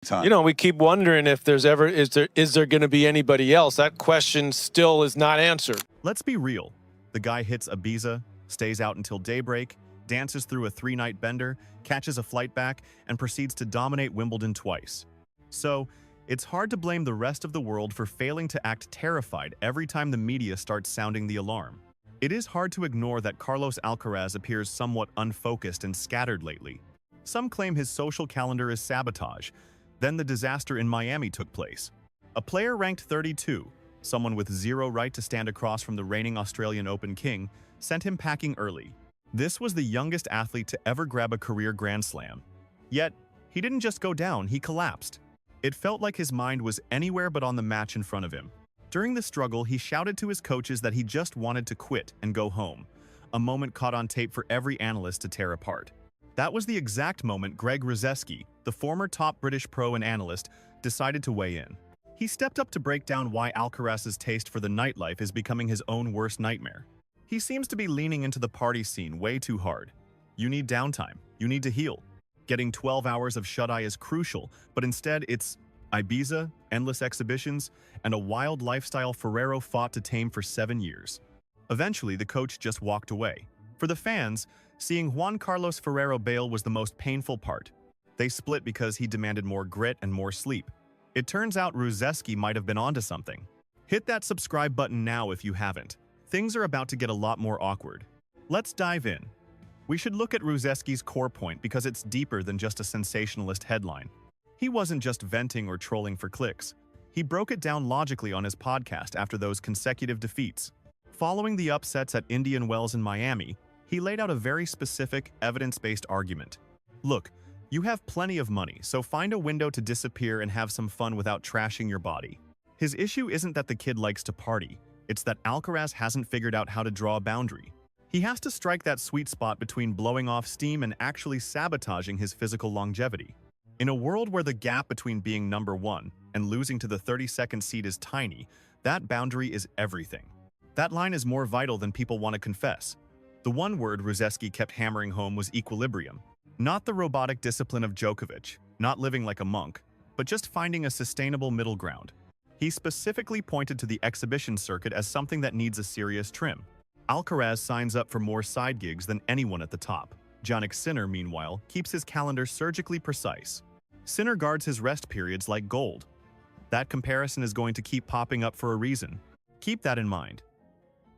time. You know, we keep wondering if is there going to be anybody else? That question still is not answered. Let's be real. The guy hits Ibiza, stays out until daybreak, dances through a 3-night bender, catches a flight back, and proceeds to dominate Wimbledon twice. So, it's hard to blame the rest of the world for failing to act terrified every time the media starts sounding the alarm. It is hard to ignore that Carlos Alcaraz appears somewhat unfocused and scattered lately. Some claim his social calendar is sabotage. Then the disaster in Miami took place. A player ranked 32, someone with zero right to stand across from the reigning Australian Open king, sent him packing early. This was the youngest athlete to ever grab a career Grand Slam. Yet, he didn't just go down, he collapsed. It felt like his mind was anywhere but on the match in front of him. During the struggle, he shouted to his coaches that he just wanted to quit and go home, a moment caught on tape for every analyst to tear apart. That was the exact moment Greg Rusedski, the former top British pro and analyst, decided to weigh in. He stepped up to break down why Alcaraz's taste for the nightlife is becoming his own worst nightmare. He seems to be leaning into the party scene way too hard. You need downtime. You need to heal. Getting 12 hours of shut-eye is crucial, but instead it's Ibiza, endless exhibitions, and a wild lifestyle Ferrero fought to tame for 7 years. Eventually, the coach just walked away. For the fans, seeing Juan Carlos Ferrero bail was the most painful part. They split because he demanded more grit and more sleep. It turns out Rusedski might have been onto something. Hit that subscribe button now if you haven't. Things are about to get a lot more awkward. Let's dive in. We should look at Rusedski's core point because it's deeper than just a sensationalist headline. He wasn't just venting or trolling for clicks. He broke it down logically on his podcast after those consecutive defeats. Following the upsets at Indian Wells and Miami, he laid out a very specific, evidence-based argument. Look, you have plenty of money, so find a window to disappear and have some fun without trashing your body. His issue isn't that the kid likes to party. It's that Alcaraz hasn't figured out how to draw a boundary. He has to strike that sweet spot between blowing off steam and actually sabotaging his physical longevity. In a world where the gap between being number one and losing to the 32nd seed is tiny, that boundary is everything. That line is more vital than people want to confess. The one word Rusedski kept hammering home was equilibrium. Not the robotic discipline of Djokovic, not living like a monk, but just finding a sustainable middle ground. He specifically pointed to the exhibition circuit as something that needs a serious trim. Alcaraz signs up for more side gigs than anyone at the top. Jannik Sinner, meanwhile, keeps his calendar surgically precise. Sinner guards his rest periods like gold. That comparison is going to keep popping up for a reason. Keep that in mind.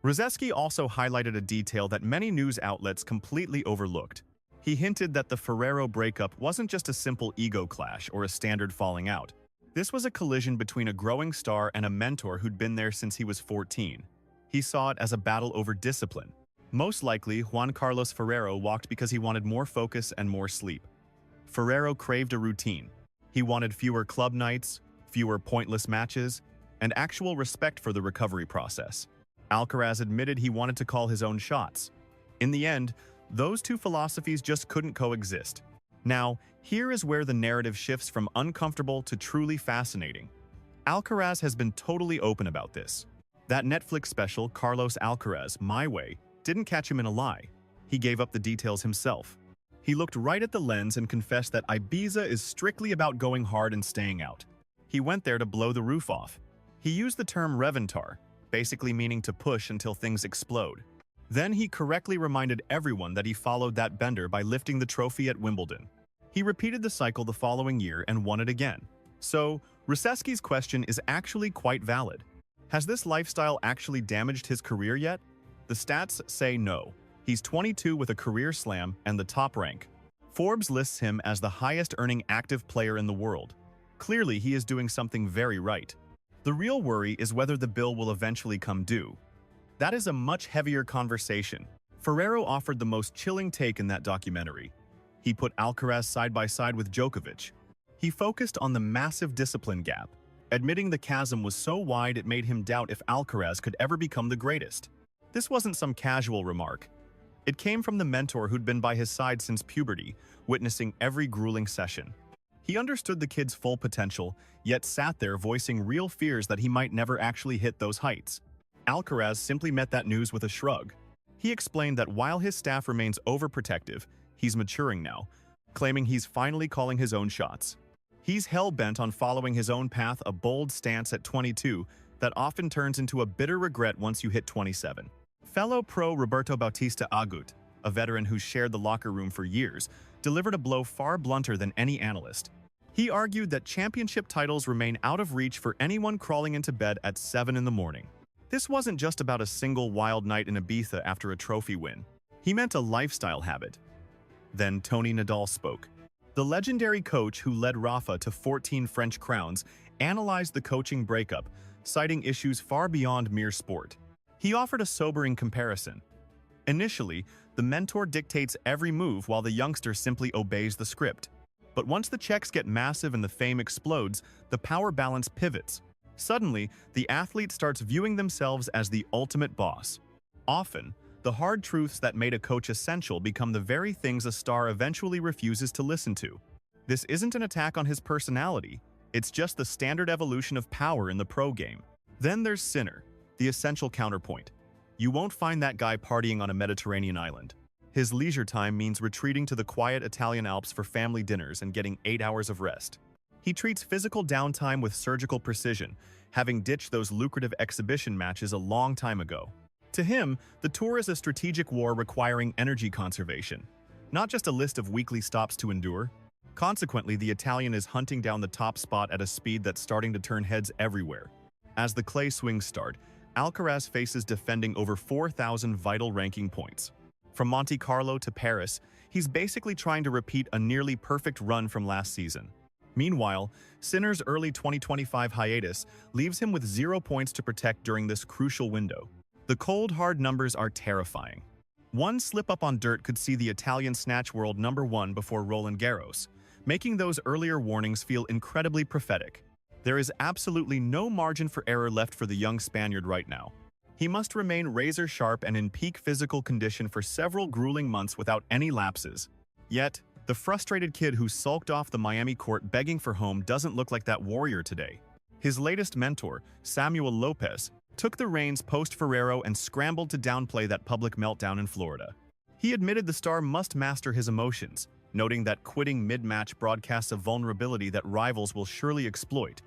Rusedski also highlighted a detail that many news outlets completely overlooked. He hinted that the Ferrero breakup wasn't just a simple ego clash or a standard falling out. This was a collision between a growing star and a mentor who'd been there since he was 14. He saw it as a battle over discipline. Most likely, Juan Carlos Ferrero walked because he wanted more focus and more sleep. Ferrero craved a routine. He wanted fewer club nights, fewer pointless matches, and actual respect for the recovery process. Alcaraz admitted he wanted to call his own shots. In the end, those two philosophies just couldn't coexist. Now, here is where the narrative shifts from uncomfortable to truly fascinating. Alcaraz has been totally open about this. That Netflix special, Carlos Alcaraz, My Way, didn't catch him in a lie. He gave up the details himself. He looked right at the lens and confessed that Ibiza is strictly about going hard and staying out. He went there to blow the roof off. He used the term reventar, basically meaning to push until things explode. Then he correctly reminded everyone that he followed that bender by lifting the trophy at Wimbledon. He repeated the cycle the following year and won it again. So, Rusedski's question is actually quite valid. Has this lifestyle actually damaged his career yet? The stats say no. He's 22 with a career slam and the top rank. Forbes lists him as the highest-earning active player in the world. Clearly, he is doing something very right. The real worry is whether the bill will eventually come due. That is a much heavier conversation. Ferrero offered the most chilling take in that documentary. He put Alcaraz side by side with Djokovic. He focused on the massive discipline gap, admitting the chasm was so wide it made him doubt if Alcaraz could ever become the greatest. This wasn't some casual remark. It came from the mentor who'd been by his side since puberty, witnessing every grueling session. He understood the kid's full potential, yet sat there voicing real fears that he might never actually hit those heights. Alcaraz simply met that news with a shrug. He explained that while his staff remains overprotective, he's maturing now, claiming he's finally calling his own shots. He's hell-bent on following his own path, a bold stance at 22 that often turns into a bitter regret once you hit 27. Fellow pro Roberto Bautista Agut, a veteran who's shared the locker room for years, delivered a blow far blunter than any analyst. He argued that championship titles remain out of reach for anyone crawling into bed at 7 in the morning. This wasn't just about a single wild night in Ibiza after a trophy win. He meant a lifestyle habit. Then Tony Nadal spoke. The legendary coach who led Rafa to 14 French crowns analyzed the coaching breakup, citing issues far beyond mere sport. He offered a sobering comparison. Initially, the mentor dictates every move while the youngster simply obeys the script. But once the checks get massive and the fame explodes, the power balance pivots. Suddenly, the athlete starts viewing themselves as the ultimate boss. Often, the hard truths that made a coach essential become the very things a star eventually refuses to listen to. This isn't an attack on his personality, it's just the standard evolution of power in the pro game. Then there's Sinner, the essential counterpoint. You won't find that guy partying on a Mediterranean island. His leisure time means retreating to the quiet Italian Alps for family dinners and getting 8 hours of rest. He treats physical downtime with surgical precision, having ditched those lucrative exhibition matches a long time ago. To him, the tour is a strategic war requiring energy conservation, not just a list of weekly stops to endure. Consequently, the Italian is hunting down the top spot at a speed that's starting to turn heads everywhere. As the clay swings start, Alcaraz faces defending over 4,000 vital ranking points. From Monte Carlo to Paris, he's basically trying to repeat a nearly perfect run from last season. Meanwhile, Sinner's early 2025 hiatus leaves him with 0 points to protect during this crucial window. The cold, hard numbers are terrifying. One slip-up on dirt could see the Italian snatch world #1 before Roland Garros, making those earlier warnings feel incredibly prophetic. There is absolutely no margin for error left for the young Spaniard right now. He must remain razor-sharp and in peak physical condition for several grueling months without any lapses. Yet, the frustrated kid who sulked off the Miami court begging for home doesn't look like that warrior today. His latest mentor, Samuel Lopez, took the reins post-Ferrero and scrambled to downplay that public meltdown in Florida. He admitted the star must master his emotions, noting that quitting mid-match broadcasts a vulnerability that rivals will surely exploit.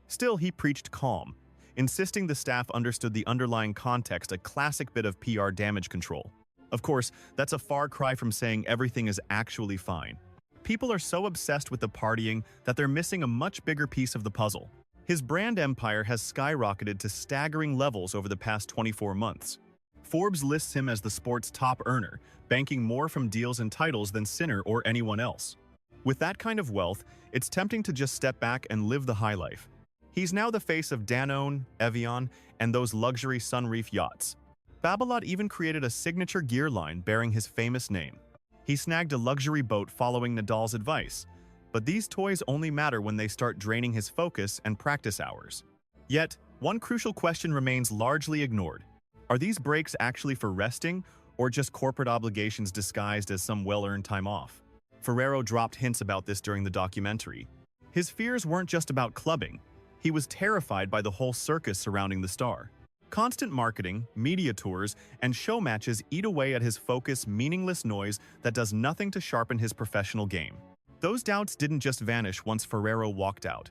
Still, he preached calm, insisting the staff understood the underlying context, a classic bit of PR damage control. Of course, that's a far cry from saying everything is actually fine. People are so obsessed with the partying that they're missing a much bigger piece of the puzzle. His brand empire has skyrocketed to staggering levels over the past 24 months. Forbes lists him as the sport's top earner, banking more from deals and titles than Sinner or anyone else. With that kind of wealth, it's tempting to just step back and live the high life. He's now the face of Danone, Evian, and those luxury Sunreef yachts. Babolat even created a signature gear line bearing his famous name. He snagged a luxury boat following Nadal's advice, but these toys only matter when they start draining his focus and practice hours. Yet, one crucial question remains largely ignored. Are these breaks actually for resting, or just corporate obligations disguised as some well-earned time off? Ferrero dropped hints about this during the documentary. His fears weren't just about clubbing. He was terrified by the whole circus surrounding the star. Constant marketing, media tours, and show matches eat away at his focus, meaningless noise that does nothing to sharpen his professional game. Those doubts didn't just vanish once Ferrero walked out.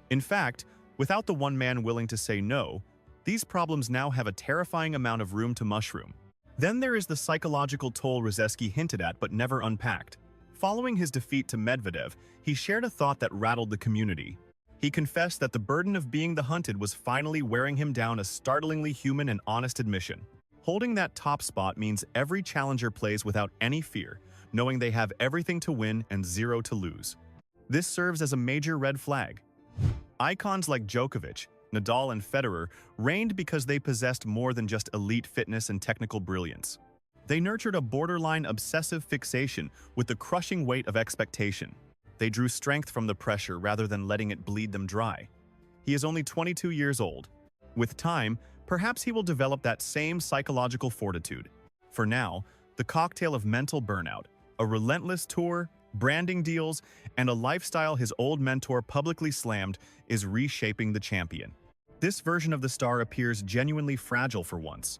In fact, without the one man willing to say no, these problems now have a terrifying amount of room to mushroom. Then there is the psychological toll Rusedski hinted at but never unpacked. Following his defeat to Medvedev, he shared a thought that rattled the community. He confessed that the burden of being the hunted was finally wearing him down, a startlingly human and honest admission. Holding that top spot means every challenger plays without any fear, knowing they have everything to win and 0 to lose. This serves as a major red flag. Icons like Djokovic, Nadal, and Federer reigned because they possessed more than just elite fitness and technical brilliance. They nurtured a borderline obsessive fixation with the crushing weight of expectation. They drew strength from the pressure rather than letting it bleed them dry. He is only 22 years old. With time, perhaps he will develop that same psychological fortitude. For now, the cocktail of mental burnout, a relentless tour, branding deals, and a lifestyle his old mentor publicly slammed is reshaping the champion. This version of the star appears genuinely fragile for once.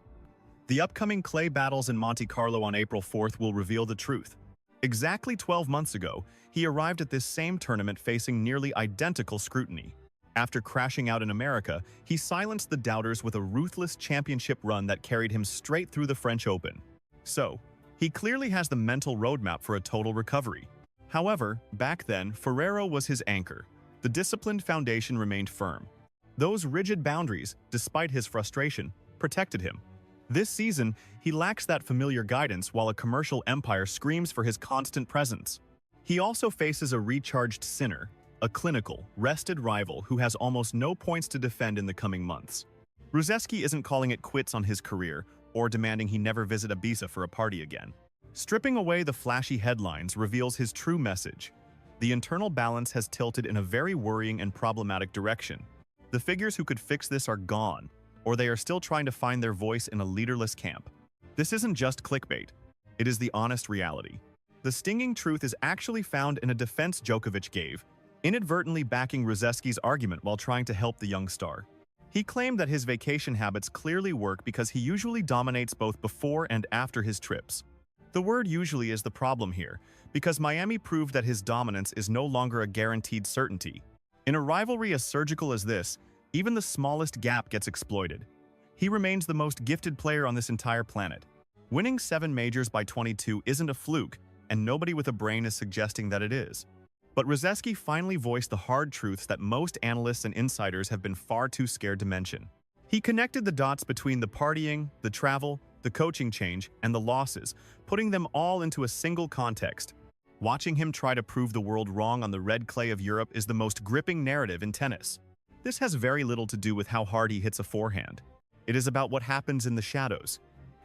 The upcoming clay battles in Monte Carlo on April 4th will reveal the truth. Exactly 12 months ago, he arrived at this same tournament facing nearly identical scrutiny. After crashing out in America, he silenced the doubters with a ruthless championship run that carried him straight through the French Open. So, he clearly has the mental roadmap for a total recovery. However, back then, Ferrero was his anchor. The disciplined foundation remained firm. Those rigid boundaries, despite his frustration, protected him. This season, he lacks that familiar guidance while a commercial empire screams for his constant presence. He also faces a recharged Sinner, a clinical, rested rival who has almost no points to defend in the coming months. Rusedski isn't calling it quits on his career or demanding he never visit Ibiza for a party again. Stripping away the flashy headlines reveals his true message. The internal balance has tilted in a very worrying and problematic direction. The figures who could fix this are gone, or they are still trying to find their voice in a leaderless camp. This isn't just clickbait. It is the honest reality. The stinging truth is actually found in a defense Djokovic gave, inadvertently backing Rusedski's argument while trying to help the young star. He claimed that his vacation habits clearly work because he usually dominates both before and after his trips. The word usually is the problem here, because Miami proved that his dominance is no longer a guaranteed certainty. In a rivalry as surgical as this, even the smallest gap gets exploited. He remains the most gifted player on this entire planet. Winning 7 majors by 22 isn't a fluke, and nobody with a brain is suggesting that it is. But Rusedski finally voiced the hard truths that most analysts and insiders have been far too scared to mention. He connected the dots between the partying, the travel, the coaching change, and the losses, putting them all into a single context. Watching him try to prove the world wrong on the red clay of Europe is the most gripping narrative in tennis. This has very little to do with how hard he hits a forehand. It is about what happens in the shadows,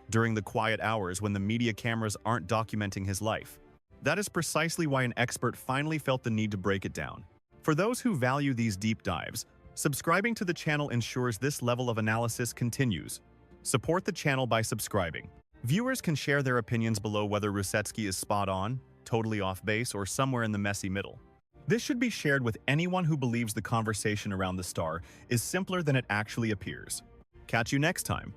during the quiet hours when the media cameras aren't documenting his life. That is precisely why an expert finally felt the need to break it down. For those who value these deep dives, subscribing to the channel ensures this level of analysis continues. Support the channel by subscribing. Viewers can share their opinions below whether Rusedski is spot on, totally off base, or somewhere in the messy middle. This should be shared with anyone who believes the conversation around the star is simpler than it actually appears. Catch you next time.